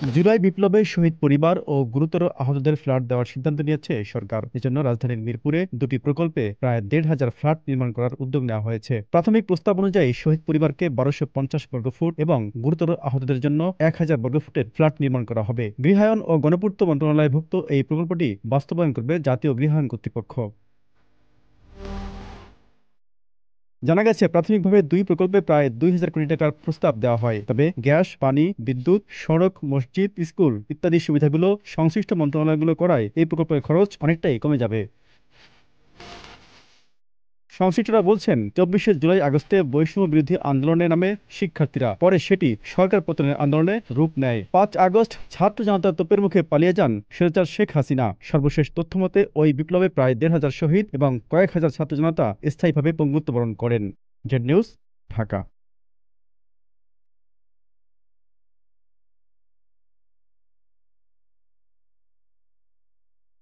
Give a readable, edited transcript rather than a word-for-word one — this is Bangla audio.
জুলাই বিপ্লবে শহীদ পরিবার ও গুরুতর আহতদের ফ্ল্যাট দেওয়ার সিদ্ধান্ত নিয়েছে সরকার। এজন্য রাজধানীর মিরপুরে দুটি প্রকল্পে প্রায় ১,৫০০ ফ্ল্যাট নির্মাণ করার উদ্যোগ নেওয়া হয়েছে। প্রাথমিক প্রস্তাব অনুযায়ী শহীদ পরিবারকে ১,২৫০ বর্গফুট এবং গুরুতর আহতদের জন্য ১,০০০ বর্গফুটের ফ্ল্যাট নির্মাণ করা হবে। গৃহায়ন ও গণপূর্ত মন্ত্রণালয়ভুক্ত এই প্রকল্পটি বাস্তবায়ন করবে জাতীয় গৃহায়ন কর্তৃপক্ষ। জানা গেছে, প্রাথমিকভাবে দুই প্রকল্পে প্রায় ২,০০০ কোটি টাকার প্রস্তাব দেওয়া হয়। তবে গ্যাস, পানি, বিদ্যুৎ, সড়ক, মসজিদ, স্কুল ইত্যাদি সুবিধাগুলো সংশ্লিষ্ট মন্ত্রণালয়গুলো করায় এই প্রকল্পের খরচ অনেকটাই কমে যাবে। সংশ্লিষ্টরা বলছেন, ২৪শে জুলাই-আগস্টে বৈষম্য বিরোধী আন্দোলনের নামে শিক্ষার্থীরা, পরে সেটি সরকার পতনের আন্দোলনে রূপ নেয়। ৫ আগস্ট ছাত্র জনতার তোপের মুখে পালিয়ে যান স্বৈরাচার শেখ হাসিনা। সর্বশেষ তথ্যমতে ওই বিপ্লবে প্রায় ১,৫০০ শহীদ এবং কয়েক হাজার ছাত্র জনতা স্থায়ীভাবে পঙ্গুত্ব বরণ করেন। Z news, Dhaka.